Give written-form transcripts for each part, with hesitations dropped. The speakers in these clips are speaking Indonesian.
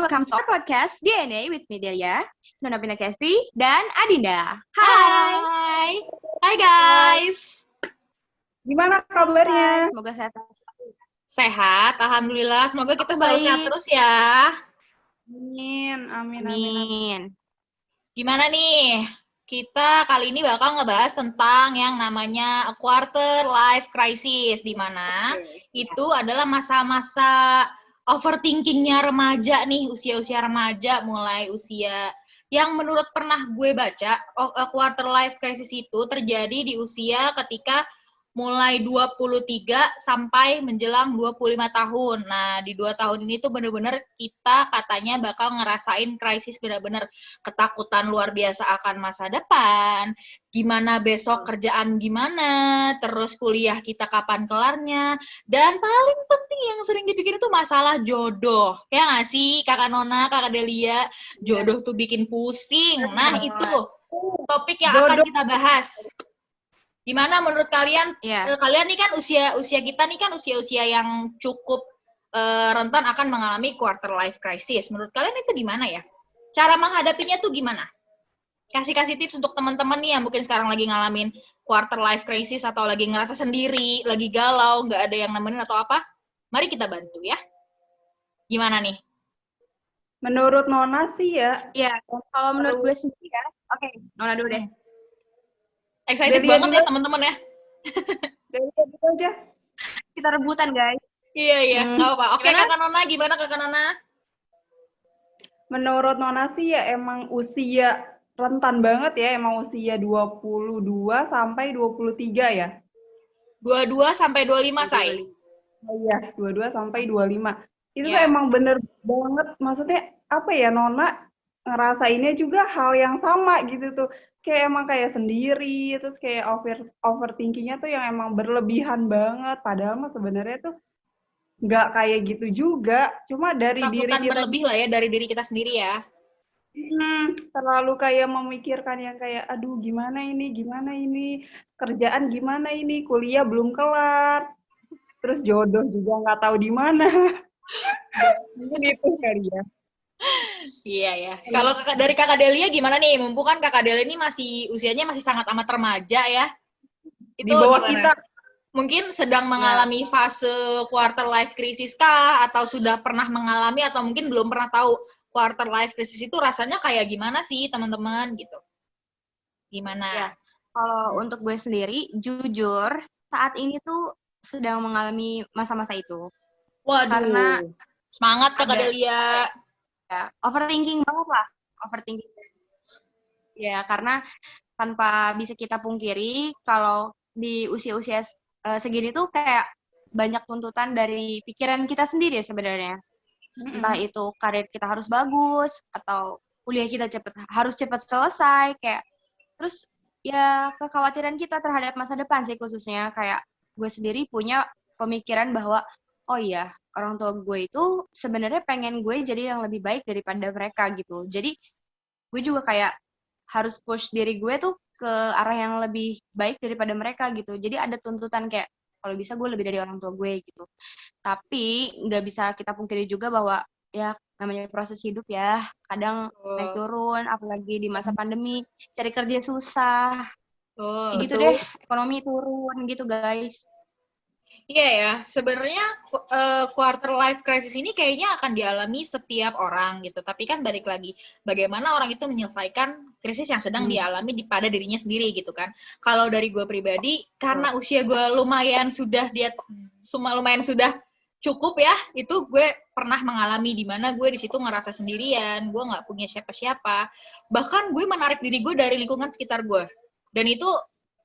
welcome to our podcast DNA with Medelia, Nona Pinakesti, dan Adinda. Hai! Hai! Hai guys! Hai Gimana guys, kabarnya? semoga sehat. Sehat, alhamdulillah. Semoga kita selalu sehat Baik. terus ya. Amin, amin, amin, amin. Amin. Gimana nih? Kita kali ini bakal ngebahas tentang yang namanya quarter life crisis, di mana itu adalah masa-masa overthinkingnya remaja nih, usia-usia remaja, mulai usia yang menurut pernah gue baca, quarter life crisis itu terjadi di usia ketika mulai 23 sampai menjelang 25 tahun. Nah, di 2 tahun ini tuh bener-bener kita katanya bakal ngerasain krisis bener-bener ketakutan luar biasa akan masa depan, gimana besok kerjaan gimana, terus kuliah kita kapan kelarnya, dan paling penting yang sering dipikirin itu masalah jodoh. Ya nggak sih, Kakak Nona, Kakak Delia? Jodoh tuh bikin pusing. Nah, itu topik yang akan kita bahas. Gimana menurut kalian? Iya. Kalian nih kan usia kita nih kan usia-usia yang cukup rentan akan mengalami quarter life crisis. Menurut kalian itu gimana ya? Cara menghadapinya tuh gimana? Kasih tips untuk teman-teman nih yang mungkin sekarang lagi ngalamin quarter life crisis atau lagi ngerasa sendiri, lagi galau, nggak ada yang nemenin atau apa. Mari kita bantu ya. Gimana nih? Menurut Nona sih ya. Iya, kalau menurut gue sendiri ya. Oke, Nona dulu deh. Excited Delia banget dulu. ya teman-teman ya. Delia gitu aja. Kita rebutan, guys. Iya, nggak apa-apa. Oke, Gimana? Kakak Nona, gimana Kakak Nona? Menurut Nona sih ya emang usia rentan banget ya, emang usia 22 sampai 23 ya. 22 sampai 25, Say. Oh iya, 22 sampai 25. Itu tuh Ya. emang bener banget, maksudnya apa ya, Nona ngerasainnya juga hal yang sama gitu tuh. Kayak emang kayak sendiri, terus kayak overthinkingnya tuh yang emang berlebihan banget. Padahal mah sebenarnya tuh nggak kayak gitu juga. Cuma dari diri Takutan kita berlebih lah ya dari diri kita sendiri ya. terlalu kayak memikirkan yang kayak, aduh gimana ini, kerjaan gimana ini, kuliah belum kelar, terus jodoh juga nggak tahu di mana. Mungkin itu kali ya. Iya ya. Kalau dari Kakak Delia gimana nih? Mumpung kan Kakak Delia ini usianya masih sangat amat remaja ya. Itu Di bawah gimana? kita. Mungkin sedang mengalami fase quarter life crisis kah? Atau sudah pernah mengalami atau mungkin belum pernah tahu quarter life crisis itu rasanya kayak gimana sih teman-teman gitu. Gimana? Ya, kalau untuk gue sendiri, jujur, saat ini tuh sedang mengalami masa-masa itu. Waduh. Karena semangat Kakak Delia. Ya, overthinking banget lah. Overthinking. Ya, karena tanpa bisa kita pungkiri, kalau di usia-usia segini tuh kayak banyak tuntutan dari pikiran kita sendiri sebenarnya. Entah itu karir kita harus bagus, atau kuliah kita harus cepat selesai, kayak terus ya kekhawatiran kita terhadap masa depan sih khususnya. Kayak gue sendiri punya pemikiran bahwa oh iya, orang tua gue itu sebenarnya pengen gue jadi yang lebih baik daripada mereka gitu. Jadi gue juga kayak harus push diri gue tuh ke arah yang lebih baik daripada mereka gitu. Jadi ada tuntutan kayak kalau bisa gue lebih dari orang tua gue gitu. Tapi nggak bisa kita pungkiri juga bahwa ya namanya proses hidup ya, kadang naik turun, apalagi di masa pandemi, cari kerja susah. Kayak gitu deh, ekonomi turun gitu guys. Iya ya, sebenarnya quarter life crisis ini kayaknya akan dialami setiap orang gitu. Tapi kan balik lagi, bagaimana orang itu menyelesaikan krisis yang sedang dialami pada dirinya sendiri gitu kan. Kalau dari gue pribadi, karena usia gue lumayan sudah cukup ya, itu gue pernah mengalami di mana gue di situ ngerasa sendirian, gue nggak punya siapa-siapa. Bahkan gue menarik diri gue dari lingkungan sekitar gue. Dan itu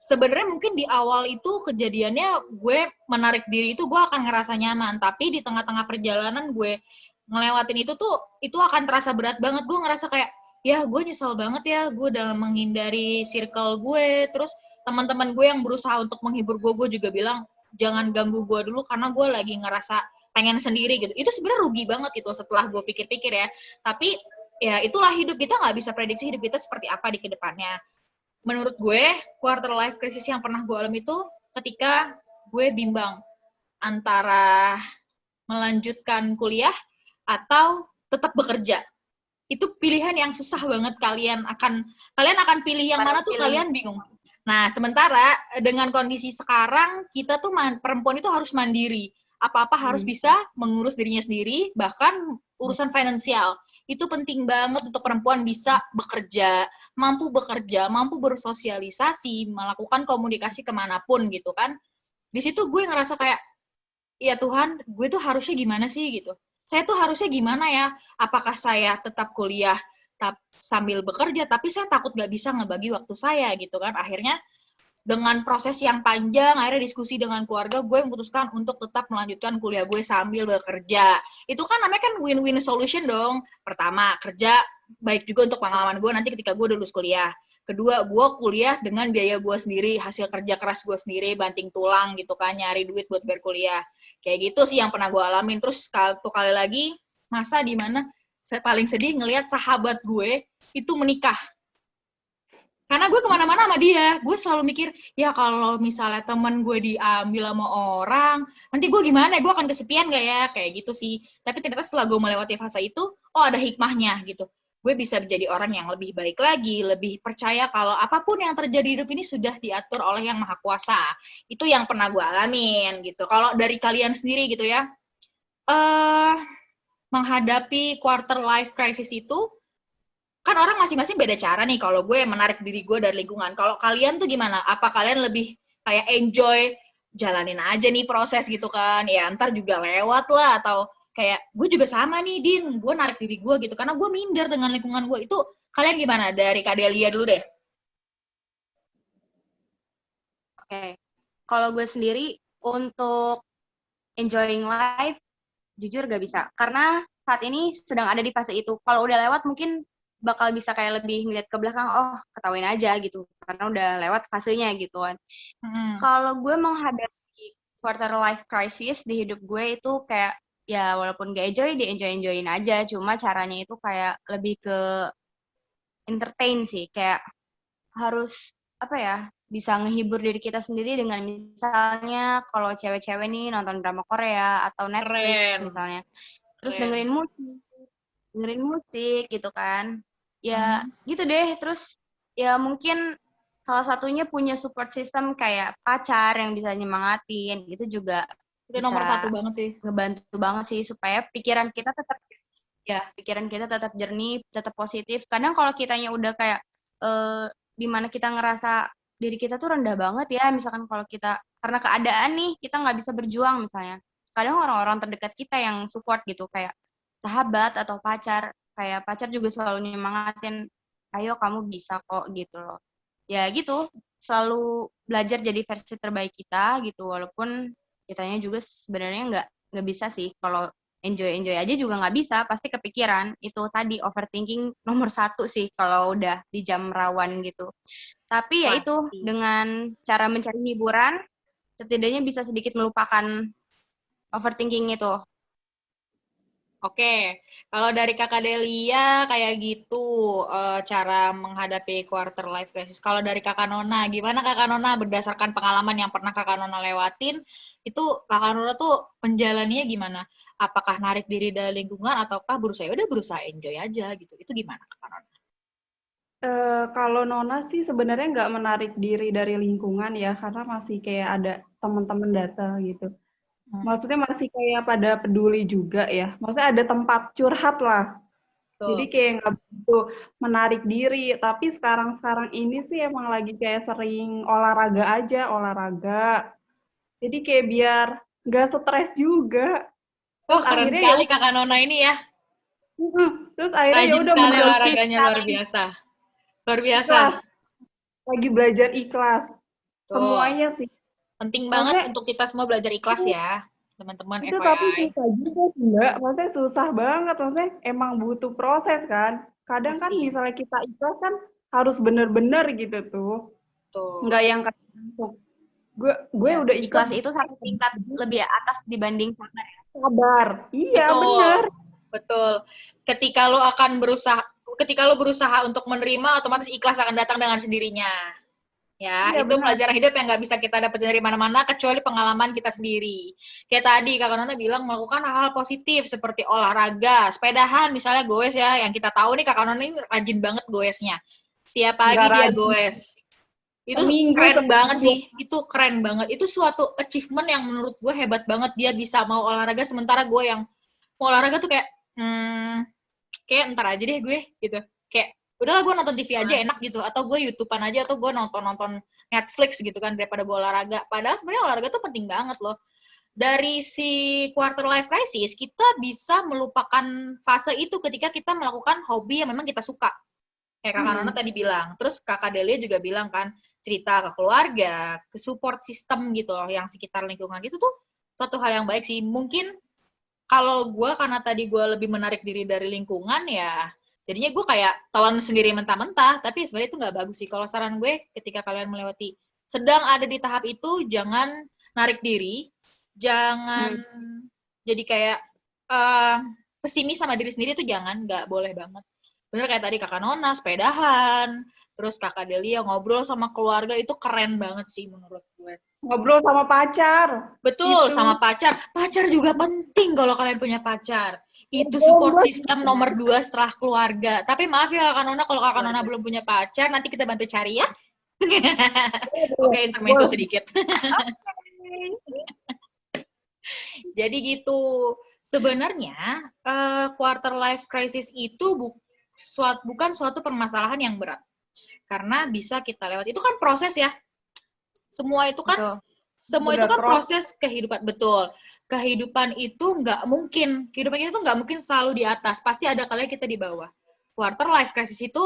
sebenarnya mungkin di awal itu kejadiannya gue menarik diri itu gue akan ngerasa nyaman, tapi di tengah-tengah perjalanan gue ngelewatin itu akan terasa berat banget. Gue ngerasa kayak ya gue nyesel banget ya gue udah menghindari circle gue. Terus teman-teman gue yang berusaha untuk menghibur gue juga bilang jangan ganggu gue dulu karena gue lagi ngerasa pengen sendiri gitu. Itu sebenarnya rugi banget itu setelah gue pikir-pikir ya. Tapi ya itulah hidup, kita nggak bisa prediksi hidup kita seperti apa di kedepannya. Menurut gue, quarter life crisis yang pernah gue alami itu ketika gue bimbang antara melanjutkan kuliah atau tetap bekerja. Itu pilihan yang susah banget, kalian akan pilih yang mana tuh kalian bingung. Nah, sementara dengan kondisi sekarang kita tuh perempuan itu harus mandiri. Apa-apa harus bisa mengurus dirinya sendiri, bahkan urusan finansial. Itu penting banget untuk perempuan bisa bekerja, mampu bersosialisasi, melakukan komunikasi kemanapun gitu kan. Di situ gue ngerasa kayak, ya Tuhan, gue tuh harusnya gimana sih gitu. Saya tuh harusnya gimana ya? Apakah saya tetap kuliah sambil bekerja, tapi saya takut gak bisa ngebagi waktu saya gitu kan. Akhirnya dengan proses yang panjang, akhirnya diskusi dengan keluarga, gue memutuskan untuk tetap melanjutkan kuliah gue sambil bekerja. Itu kan namanya kan win-win solution dong. Pertama, kerja baik juga untuk pengalaman gue nanti ketika gue lulus kuliah. Kedua, gue kuliah dengan biaya gue sendiri, hasil kerja keras gue sendiri, banting tulang gitu kan, nyari duit buat berkuliah. Kayak gitu sih yang pernah gue alamin. Terus satu kali lagi, masa dimana paling sedih ngelihat sahabat gue itu menikah. Karena gue kemana-mana sama dia, gue selalu mikir, ya kalau misalnya temen gue diambil sama orang, nanti gue gimana, gue akan kesepian gak ya, kayak gitu sih. Tapi ternyata setelah gue melewati fase itu, oh ada hikmahnya gitu. Gue bisa menjadi orang yang lebih baik lagi, lebih percaya kalau apapun yang terjadi di hidup ini sudah diatur oleh Yang Maha Kuasa. Itu yang pernah gue alamin gitu. Kalau dari kalian sendiri gitu ya, menghadapi quarter life crisis itu, kan orang masing-masing beda cara nih. Kalau gue menarik diri gue dari lingkungan. Kalau kalian tuh gimana? Apa kalian lebih kayak enjoy, jalanin aja nih proses gitu kan? Ya ntar juga lewat lah. Atau kayak gue juga sama nih, Din. Gue narik diri gue gitu. Karena gue minder dengan lingkungan gue. Itu kalian gimana? Dari Kak Delia dulu deh. Oke. Kalau gue sendiri, untuk enjoying life, jujur gak bisa. Karena saat ini sedang ada di fase itu. Kalau udah lewat mungkin bakal bisa kayak lebih ngeliat ke belakang, oh ketawain aja gitu, karena udah lewat fasenya gitu kan. Kalau gue menghadapi quarter life crisis di hidup gue itu kayak, ya walaupun gak enjoy, di-enjoyin aja, cuma caranya itu kayak lebih ke entertain sih, kayak harus, apa ya, bisa ngehibur diri kita sendiri dengan misalnya kalau cewek-cewek nih nonton drama Korea atau Netflix misalnya, terus dengerin musik gitu kan. Ya gitu deh, terus ya mungkin salah satunya punya support system kayak pacar yang bisa nyemangatin, itu juga itu nomor satu banget sih, ngebantu banget sih supaya pikiran kita tetap jernih, tetap positif. Kadang kalau kitanya udah kayak dimana kita ngerasa diri kita tuh rendah banget ya, misalkan kalau kita karena keadaan nih kita nggak bisa berjuang misalnya, kadang orang-orang terdekat kita yang support gitu, kayak sahabat atau pacar, kayak pacar juga selalu nyemangatin, ayo kamu bisa kok gitu loh. Ya gitu, selalu belajar jadi versi terbaik kita gitu, walaupun kitanya juga sebenarnya nggak bisa sih. Kalau enjoy aja juga nggak bisa, pasti kepikiran. Itu tadi overthinking nomor 1 sih kalau udah di jam rawan gitu. Tapi ya itu, dengan cara mencari hiburan, setidaknya bisa sedikit melupakan overthinking itu. Oke, kalau dari Kakak Delia kayak gitu cara menghadapi quarter life crisis. Kalau dari Kakak Nona, gimana Kakak Nona berdasarkan pengalaman yang pernah Kakak Nona lewatin, itu Kakak Nona tuh menjalaninya gimana? Apakah narik diri dari lingkungan ataukah berusaha enjoy aja gitu? Itu gimana Kakak Nona? Kalau Nona sih sebenarnya nggak menarik diri dari lingkungan ya, karena masih kayak ada teman-teman datang gitu. Maksudnya masih kayak pada peduli juga ya. Maksudnya ada tempat curhat lah. Jadi kayak nggak begitu menarik diri. Tapi sekarang ini sih emang lagi kayak sering olahraga. Jadi kayak biar nggak stres juga. Oh, keren sekali Kakak Nona ini ya. Terus akhirnya ya udah sekali olahraganya, luar biasa. Ikhlas. Lagi belajar ikhlas. Semuanya sih. Penting banget untuk kita semua belajar ikhlas ya, teman-teman. Itu FYI. Tapi susah juga sih, Mbak. Maksudnya susah banget. Maksudnya emang butuh proses kan. Kadang kan misalnya kita ikhlas kan harus bener-bener gitu tuh. Nggak yang kayak langsung. Gue udah ikhlas itu satu tingkat lebih atas dibanding sabar. Sabar. Iya, bener. Betul. Ketika lo berusaha untuk menerima, otomatis ikhlas akan datang dengan sendirinya. Ya, Iya itu benar. pelajaran hidup yang nggak bisa kita dapat dari mana-mana kecuali pengalaman kita sendiri. Kayak tadi Kakak Nona bilang melakukan hal-hal positif seperti olahraga, sepedahan misalnya goes ya, yang kita tahu nih Kakak Nona ini rajin banget goesnya. Tiap pagi Nggak dia rajin. goes. Itu Seminggu keren banget seminggu. sih, itu keren banget. Itu suatu achievement yang menurut gue hebat banget, dia bisa mau olahraga sementara gue yang mau olahraga tuh kayak, kayak ntar aja deh gue gitu. Kayak udahlah gue nonton TV aja enak gitu, atau gue YouTubean aja, atau gue nonton Netflix gitu kan daripada gue olahraga. Padahal sebenarnya olahraga tuh penting banget loh. Dari si quarter life crisis kita bisa melupakan fase itu ketika kita melakukan hobi yang memang kita suka. Kayak Kakak Nona tadi bilang. Terus Kakak Delia juga bilang kan, cerita ke keluarga, ke support system gitu loh, yang sekitar lingkungan gitu tuh suatu hal yang baik sih. Mungkin kalau gue karena tadi gue lebih menarik diri dari lingkungan ya, jadinya gue kayak telan sendiri mentah-mentah, tapi sebenarnya itu nggak bagus sih. Kalau saran gue, ketika kalian melewati, sedang ada di tahap itu, jangan narik diri, jangan jadi kayak pesimis sama diri sendiri tuh jangan, nggak boleh banget. Bener kayak tadi Kakak Nona, sepedahan, terus Kakak Delia ngobrol sama keluarga, itu keren banget sih menurut gue. Ngobrol sama pacar. Betul, Itu. sama pacar. Pacar juga penting kalau kalian punya pacar. Itu support system nomor 2 setelah keluarga. Tapi maaf ya Kakak Nona, kalau Kakak Nona belum punya pacar, nanti kita bantu cari ya. Oke, intermezzo sedikit. Jadi gitu. Sebenarnya, quarter life crisis itu bukan suatu permasalahan yang berat. Karena bisa kita lewat. Itu kan proses ya. Semua itu kan proses kehidupan. Betul. Kehidupan itu nggak mungkin. Kehidupan kita itu nggak mungkin selalu di atas. Pasti ada kalanya kita di bawah. Quarter life crisis itu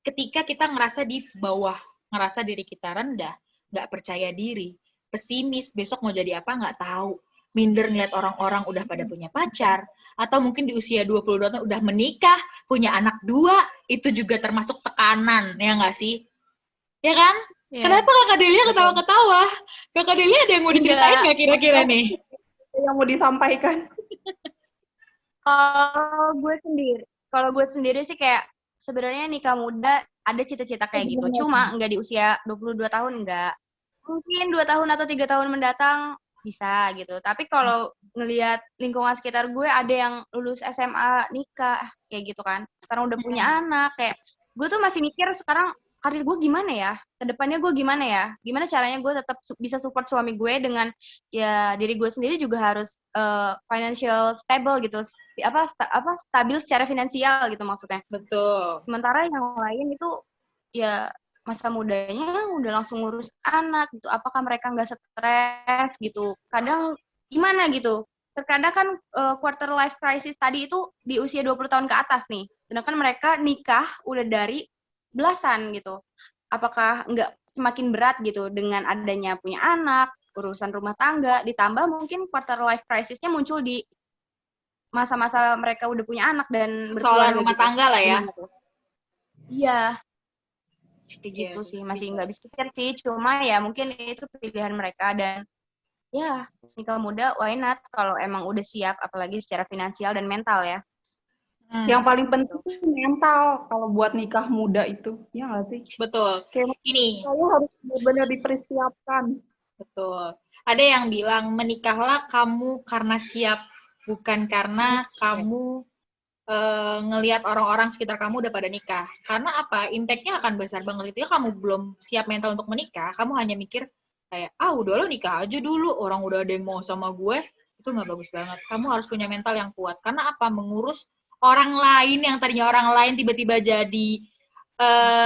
ketika kita ngerasa di bawah. Ngerasa diri kita rendah. Nggak percaya diri. Pesimis. Besok mau jadi apa nggak tahu. Minder ngeliat orang-orang udah pada punya pacar. Atau mungkin di usia 22 tahun udah menikah. Punya anak 2. Itu juga termasuk tekanan. Ya nggak sih? Ya kan? Yeah. Kenapa Kakak Delia ketawa-ketawa? Kakak Delia ada yang mau diceritain nggak kira-kira nih? Yang mau disampaikan? Kalau gue sendiri sih kayak sebenarnya nikah muda ada cita-cita kayak gitu. Cuma nggak di usia 22 tahun, nggak. Mungkin 2 tahun atau 3 tahun mendatang bisa gitu. Tapi kalau ngelihat lingkungan sekitar gue ada yang lulus SMA nikah kayak gitu kan. Sekarang udah punya anak, kayak gue tuh masih mikir sekarang karir gue gimana ya? Kedepannya gue gimana ya? Gimana caranya gue tetap bisa support suami gue dengan ya diri gue sendiri juga harus financial stable gitu. Stabil secara finansial gitu maksudnya. Betul. Sementara yang lain itu ya masa mudanya udah langsung ngurus anak gitu. Apakah mereka nggak stres gitu? Kadang gimana gitu? Terkadang kan quarter life crisis tadi itu di usia 20 tahun ke atas nih. Sedangkan mereka nikah udah dari belasan gitu. Apakah nggak semakin berat gitu dengan adanya punya anak, urusan rumah tangga, ditambah mungkin quarter life crisis-nya muncul di masa-masa mereka udah punya anak dan soal rumah tangga lah ya. Iya. Gitu sih, masih nggak bisa pikir sih. Cuma ya mungkin itu pilihan mereka dan ya nikah muda why not kalau emang udah siap, apalagi secara finansial dan mental ya. Yang paling penting itu mental kalau buat nikah muda itu, ya nggak sih? Betul. Kayak ini harus benar-benar dipersiapkan. Betul. Ada yang bilang menikahlah kamu karena siap, bukan karena kamu ngelihat orang-orang sekitar kamu udah pada nikah. Karena apa? Impact-nya akan besar banget. Itu kamu belum siap mental untuk menikah, kamu hanya mikir kayak, udah lo nikah aja dulu, orang udah ada yang mau sama gue, itu nggak bagus banget. Kamu harus punya mental yang kuat. Karena apa? Mengurus orang lain yang tadinya orang lain tiba-tiba jadi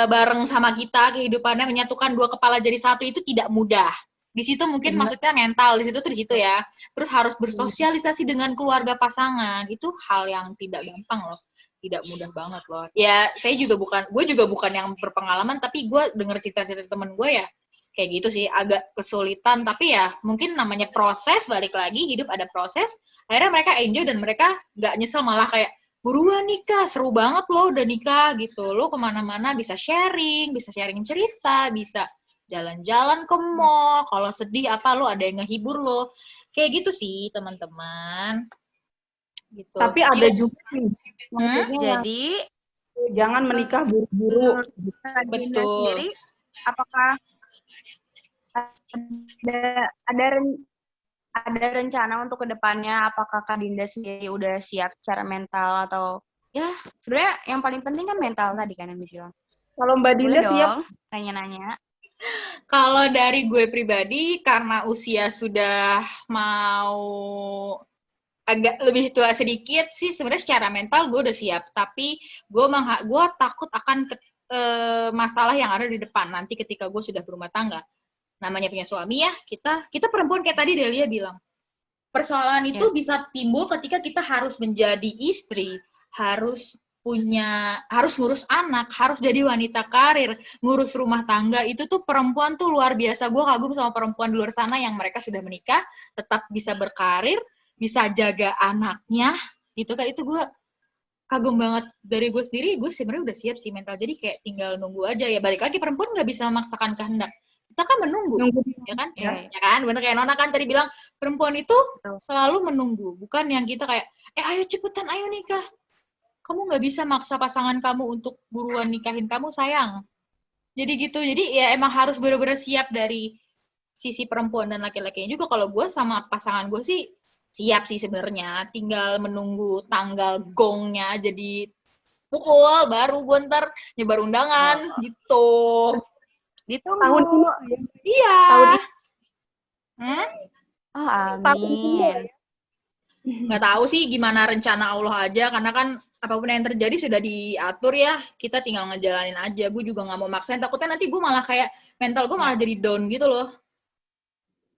bareng sama kita, kehidupannya menyatukan 2 kepala jadi satu itu tidak mudah. Di situ mungkin maksudnya mental, di situ ya. Terus harus bersosialisasi dengan keluarga pasangan, itu hal yang tidak gampang loh, tidak mudah banget loh. Ya, gue juga bukan yang berpengalaman, tapi gue denger cerita-cerita temen gue ya, kayak gitu sih, agak kesulitan, tapi ya mungkin namanya proses, balik lagi, hidup ada proses, akhirnya mereka enjoy dan mereka gak nyesel, malah kayak, buruan nikah, seru banget loh udah nikah gitu, lo kemana-mana bisa sharing cerita, bisa jalan-jalan ke mall, kalau sedih apa lo ada yang ngehibur lo, kayak gitu sih teman-teman. Gitu. Tapi ada juga nih, jadi jangan menikah buru-buru. Betul. Sendiri, apakah ada ada rencana untuk kedepannya, apakah Kak Dinda sendiri udah siap secara mental atau ya sebenarnya yang paling penting kan mental tadi kan yang dibilang. Kalau Mbak Boleh Dinda siap? dong nanya-nanya. Kalau dari gue pribadi, karena usia sudah mau agak lebih tua sedikit sih, sebenarnya secara mental gue udah siap. Tapi gue takut akan masalah yang ada di depan nanti ketika gue sudah berumah tangga. Namanya punya suami ya, kita perempuan kayak tadi Delia bilang. Persoalan itu bisa timbul ketika kita harus menjadi istri, harus ngurus anak, harus jadi wanita karir, ngurus rumah tangga. Itu tuh perempuan tuh luar biasa. Gue kagum sama perempuan di luar sana yang mereka sudah menikah, tetap bisa berkarir, bisa jaga anaknya. Gitu kan, itu gue kagum banget. Dari gue sendiri, gue sebenarnya udah siap sih mental. Jadi kayak tinggal nunggu aja. Ya balik lagi, perempuan nggak bisa memaksakan kehendak. Kita kan menunggu, ya kan? Ya kan? Bener kayak Nona kan tadi bilang, perempuan itu selalu menunggu. Bukan yang kita kayak, ayo cepetan, ayo nikah. Kamu nggak bisa maksa pasangan kamu untuk buruan nikahin kamu, sayang. Jadi gitu. Jadi ya emang harus benar-benar siap dari sisi perempuan dan laki-lakinya juga. Kalau gue sama pasangan gue sih siap sih sebenarnya. Tinggal menunggu tanggal gongnya jadi pukul, baru gue ntar nyebar undangan, gitu. Tahun ini. Iya. Tahun ini. Oh, amin. Nggak tahu sih gimana rencana Allah aja, karena kan apapun yang terjadi sudah diatur ya, kita tinggal ngejalanin aja. Gue juga nggak mau maksain, takutnya nanti gue malah kayak mental gue malah jadi down gitu loh.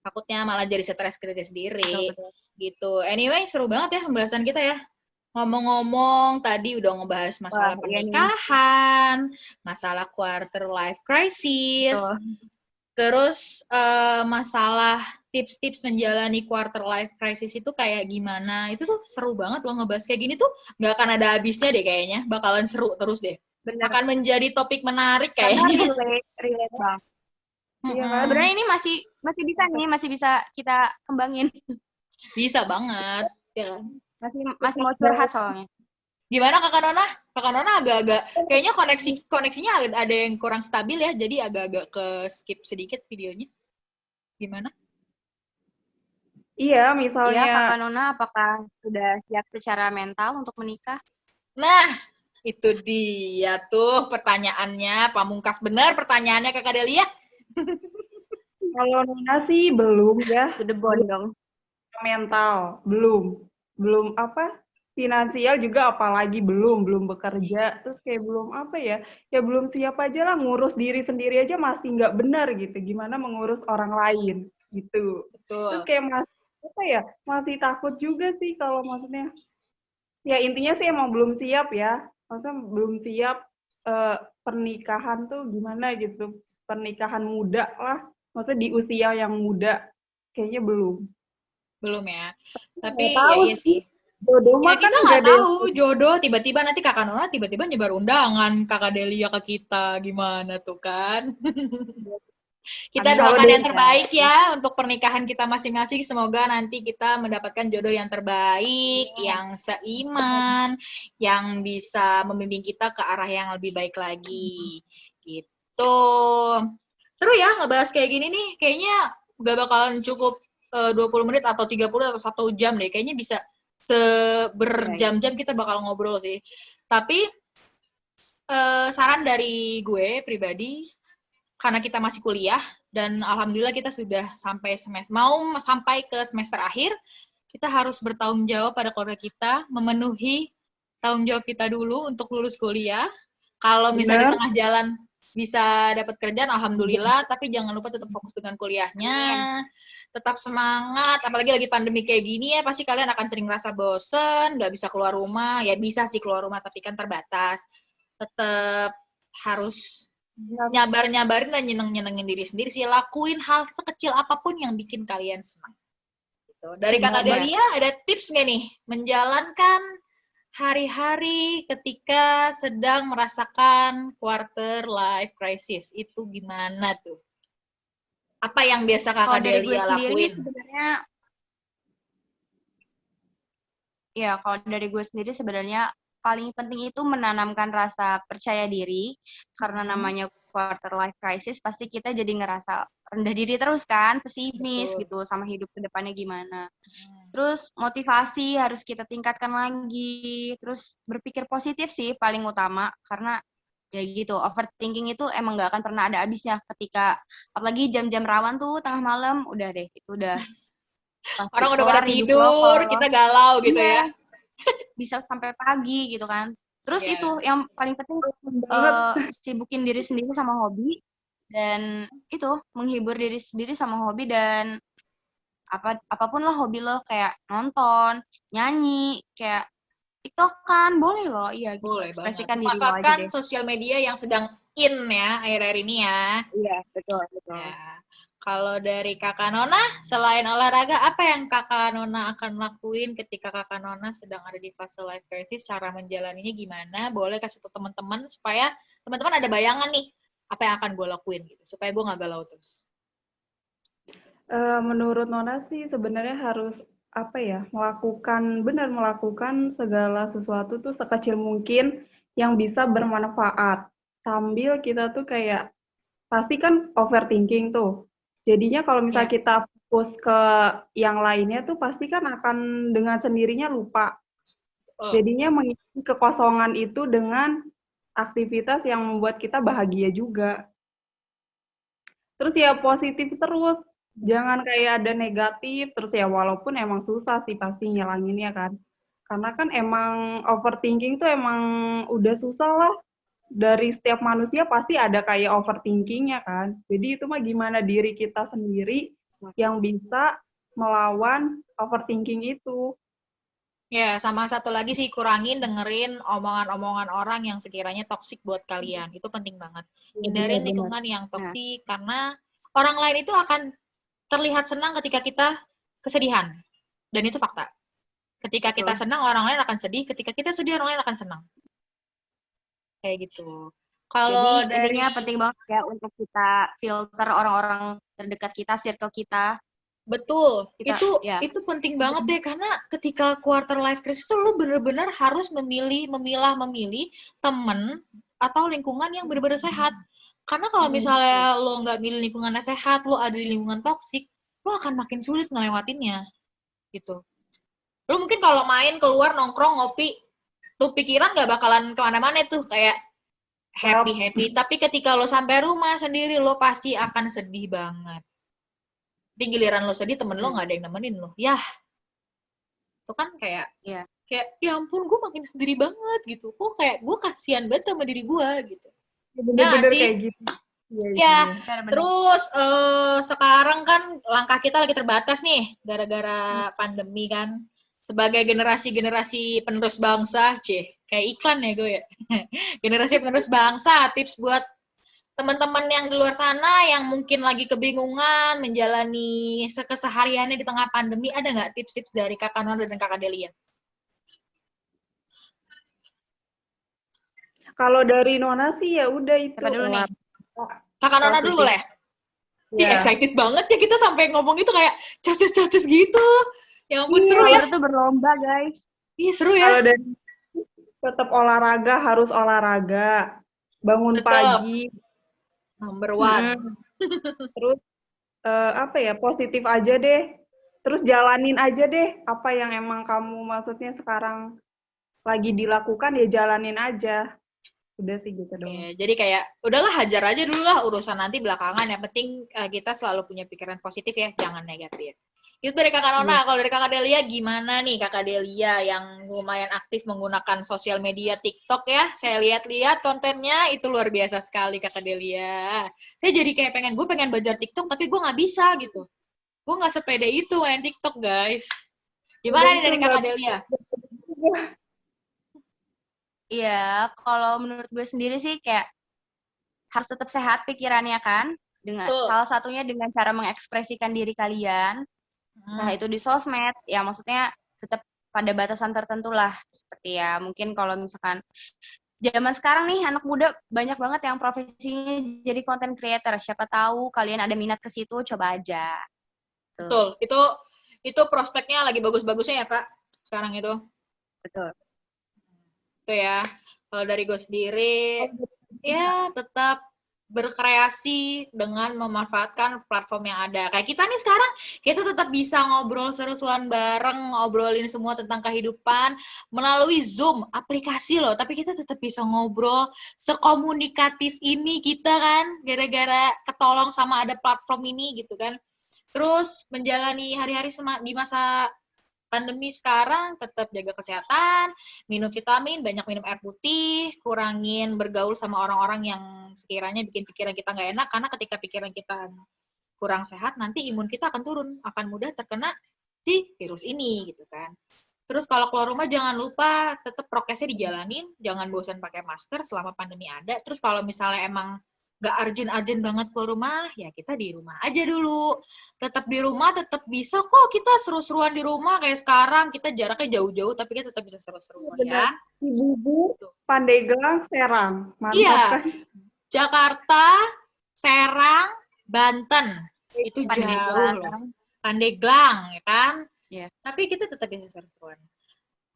Takutnya malah jadi stres ke diri sendiri. Gitu. Anyway, seru banget ya pembahasan kita ya. Ngomong-ngomong, tadi udah ngebahas masalah pernikahan, masalah quarter life crisis, terus masalah tips-tips menjalani quarter life crisis itu kayak gimana. Itu tuh seru banget loh ngebahas kayak gini tuh. Nggak akan ada habisnya deh kayaknya. Bakalan seru terus deh. Bener. Akan menjadi topik menarik kayaknya. Karena relate banget. Iya kan? Sebenarnya ini masih bisa nih, masih bisa kita kembangin. Bisa banget. Ya. Masih mau curhat soalnya. Gimana Kakak Nona? Kakak Nona agak-agak kayaknya koneksinya ada yang kurang stabil ya, jadi agak-agak ke skip sedikit videonya. Gimana? Iya, misalnya. Iya, Kakak Nona apakah sudah siap secara mental untuk menikah? Nah, itu dia tuh pertanyaannya. Pamungkas bener pertanyaannya Kakak Delia. Kalau Nona sih belum ya. Sudah bondong. Mental, belum apa, finansial juga apalagi belum bekerja, terus kayak belum apa ya belum siap aja lah, ngurus diri sendiri aja masih nggak benar gitu, gimana mengurus orang lain gitu. Betul. Terus kayak masih takut juga sih kalau maksudnya, ya intinya sih emang belum siap ya, maksudnya belum siap pernikahan tuh gimana gitu, pernikahan muda lah, maksudnya di usia yang muda kayaknya belum ya, tapi ya iya sih. Jodoh ya kita nggak tahu jodoh, tiba-tiba nanti Kakak Nona tiba-tiba nyebar undangan Kakak Delia ke kita, gimana tuh kan. Kita doakan yang terbaik ya untuk pernikahan kita masing-masing, semoga nanti kita mendapatkan jodoh yang terbaik, yang seiman, yang bisa membimbing kita ke arah yang lebih baik lagi gitu. Seru ya ngebahas kayak gini nih, kayaknya gak bakalan cukup 20 menit atau 30 atau 1 jam deh. Kayaknya bisa berjam-jam kita bakal ngobrol sih. Tapi saran dari gue pribadi, karena kita masih kuliah dan alhamdulillah kita sudah mau sampai ke semester akhir, kita harus bertanggung jawab pada keluarga kita, memenuhi tanggung jawab kita dulu untuk lulus kuliah. Kalau misalnya di tengah jalan bisa dapat kerjaan, alhamdulillah, tapi jangan lupa tetap fokus dengan kuliahnya, tetap semangat, apalagi lagi pandemi kayak gini ya, pasti kalian akan sering rasa bosen, nggak bisa keluar rumah, ya bisa sih keluar rumah, tapi kan terbatas, tetap harus nyabarin dan nyenengin diri sendiri sih, lakuin hal sekecil apapun yang bikin kalian senang. Gitu. Dari Kakak Delia, ada tips nggak nih, menjalankan hari-hari ketika sedang merasakan quarter life crisis itu gimana tuh? Apa yang biasa Kakak Delia lakuin? Sebenarnya, ya kalau dari gue sendiri sebenarnya paling penting itu menanamkan rasa percaya diri, karena namanya quarter life crisis, pasti kita jadi ngerasa rendah diri terus kan, pesimis Betul. gitu sama hidup ke depannya gimana. Terus motivasi harus kita tingkatkan lagi, terus berpikir positif sih paling utama, karena ya gitu, overthinking itu emang nggak akan pernah ada habisnya ketika, apalagi jam-jam rawan tuh tengah malam, udah deh, itu udah pasti Orang udah pada kelar hidup lo tidur, kalau kita galau gitu iya, ya. bisa sampai pagi gitu kan. Terus Iya. itu yang paling penting banget. sibukin diri sendiri sama hobi, dan itu menghibur diri sendiri sama hobi, dan apapun lah hobi lo, kayak nonton, nyanyi, kayak TikTokan boleh loh, iya gitu, Boleh banget. ekspresikan diri lo aja deh. Memanfaatkan sosial media yang sedang in ya akhir-akhir ini ya. Iya, betul. Ya. Kalau dari Kakak Nona, selain olahraga, apa yang Kakak Nona akan lakuin ketika Kakak Nona sedang ada di fase life crisis? Cara menjalaninya gimana? Boleh kasih tahu teman-teman supaya teman-teman ada bayangan nih, apa yang akan gue lakuin gitu, supaya gue nggak galau terus. Menurut Nona sih sebenarnya harus apa ya, melakukan segala sesuatu tuh sekecil mungkin yang bisa bermanfaat. Sambil kita tuh kayak pasti kan overthinking tuh. Jadinya kalau misalnya Iya. kita fokus ke yang lainnya tuh pasti kan akan dengan sendirinya lupa. Jadinya mengisi kekosongan itu dengan aktivitas yang membuat kita bahagia juga. Terus ya positif terus, jangan kayak ada negatif, terus ya walaupun emang susah sih pasti ngilanginnya kan. Karena kan emang overthinking tuh emang udah susah lah. Dari setiap manusia pasti ada kayak overthinkingnya kan. Jadi itu mah gimana diri kita sendiri yang bisa melawan overthinking itu. Ya, sama satu lagi sih, kurangin dengerin omongan-omongan orang yang sekiranya toksik buat kalian. Itu penting banget. Hindarin Benar-benar. lingkungan yang toksik, karena orang lain itu akan terlihat senang ketika kita kesedihan. Dan itu fakta. Ketika kita senang, orang lain akan sedih. Ketika kita sedih, orang lain akan senang. Kayak gitu. Kalau Jadi dari... intinya penting banget ya untuk kita filter orang-orang terdekat kita, circle kita. Betul, Kita, ya. itu penting banget deh, karena ketika quarter life crisis tuh lu bener-bener harus memilah temen atau lingkungan yang bener-bener sehat. Karena kalau misalnya lo nggak milih lingkungannya sehat, lo ada di lingkungan toksik, lo akan makin sulit ngelewatinnya, gitu. Lo mungkin kalau main keluar nongkrong ngopi, tuh pikiran nggak bakalan kemana-mana tuh kayak happy. Tapi ketika lo sampai rumah sendiri, lo pasti akan sedih banget. Tapi giliran lo sedih, temen lo nggak ada yang nemenin lo. Yah, itu kan kayak ya ampun, gue makin sendiri banget gitu. Kok kayak gue kasihan banget sama diri gue gitu. Bener-bener kayak gitu. Ya, terus sekarang kan langkah kita lagi terbatas nih gara-gara pandemi kan. Sebagai generasi penerus bangsa, kayak iklan ya gue ya. Generasi penerus bangsa, tips buat teman-teman yang di luar sana yang mungkin lagi kebingungan menjalani kesehariannya di tengah pandemi, ada nggak tips-tips dari Kakak Nona dan Kakak Delia? Kalau dari Nona sih ya udah itu. Siapa dulu nih? Kakak Nona dulu boleh? Iya, excited banget ya kita sampai ngomong itu kayak cacis gitu. Ya ampun, seru ya. Kita tuh berlomba, guys. Iya, seru ya. Kalau dari tetap olahraga, harus olahraga. Bangun pagi. Number one. Terus apa ya, positif aja deh. Terus jalanin aja deh apa yang emang kamu maksudnya sekarang lagi dilakukan, ya jalanin aja. Udah sih gitu dong. Jadi kayak udahlah, hajar aja dulu lah, urusan nanti belakangan. Yang penting kita selalu punya pikiran positif ya, jangan negatif. Itu dari Kakak Nona. Kalau dari Kakak Delia gimana nih? Kakak Delia yang lumayan aktif menggunakan sosial media TikTok ya. Saya lihat-lihat kontennya itu luar biasa sekali Kakak Delia. Saya jadi kayak gue pengen belajar TikTok tapi gue nggak bisa gitu. Gue nggak sepede itu main TikTok, guys. Gimana nih dari Kakak Delia? Iya, kalau menurut gue sendiri sih kayak harus tetap sehat pikirannya kan, dengan salah satunya dengan cara mengekspresikan diri kalian. Nah, itu di sosmed, ya maksudnya tetap pada batasan tertentu lah. Seperti ya, mungkin kalau misalkan zaman sekarang nih, anak muda banyak banget yang profesinya jadi content creator. Siapa tahu kalian ada minat ke situ, coba aja. Betul, itu prospeknya lagi bagus-bagusnya ya, Kak, sekarang itu. Betul. Itu ya. Kalau dari gue sendiri, ya tetap berkreasi dengan memanfaatkan platform yang ada. Kayak kita nih sekarang, kita tetap bisa ngobrol seru-seruan bareng, ngobrolin semua tentang kehidupan melalui Zoom, aplikasi loh. Tapi kita tetap bisa ngobrol sekomunikatif ini kita kan, gara-gara ketolong sama ada platform ini gitu kan. Terus menjalani hari-hari di masa pandemi sekarang, tetap jaga kesehatan, minum vitamin, banyak minum air putih, kurangin bergaul sama orang-orang yang sekiranya bikin pikiran kita nggak enak, karena ketika pikiran kita kurang sehat, nanti imun kita akan turun, akan mudah terkena si virus ini, gitu kan. Terus kalau keluar rumah jangan lupa tetap prokesnya dijalanin, jangan bosan pakai masker selama pandemi ada. Terus kalau misalnya emang nggak urgent-urgent banget keluar rumah, ya kita di rumah aja dulu. Tetap di rumah, tetap bisa kok kita seru-seruan di rumah kayak sekarang. Kita jaraknya jauh-jauh, tapi kita tetap bisa seru-seruan ya. Cibubur, Pandeglang, Serang. Mantap Iya, kan? Jakarta, Serang, Banten. Itu jauh Pandeglang. loh. Pandeglang, ya kan? Iya. Tapi kita tetap bisa seru-seruan.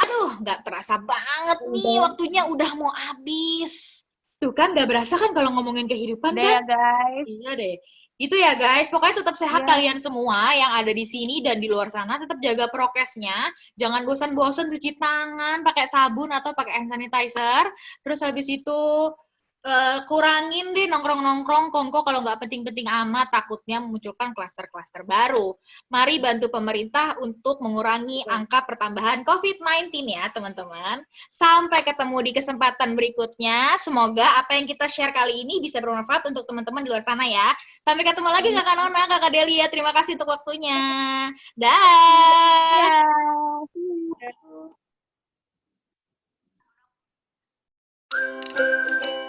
Aduh, nggak terasa banget nih, waktunya udah mau habis. Tuh kan, nggak berasa kan kalau ngomongin kehidupan Udah kan? ya guys. Iya deh. Gitu ya guys, pokoknya tetap sehat Iya. kalian semua yang ada di sini dan di luar sana, tetap jaga prokesnya. Jangan bosan-bosan cuci tangan pakai sabun atau pakai hand sanitizer. Terus habis itu kurangin deh nongkrong-nongkrong kongko kalau nggak penting-penting amat, takutnya memunculkan klaster-klaster baru. Mari bantu pemerintah untuk mengurangi angka pertambahan COVID-19 ya teman-teman. Sampai ketemu di kesempatan berikutnya. Semoga apa yang kita share kali ini bisa bermanfaat untuk teman-teman di luar sana ya. Sampai ketemu lagi Kakak Nona, Kakak Delia. Terima kasih untuk waktunya. Dah. Iya.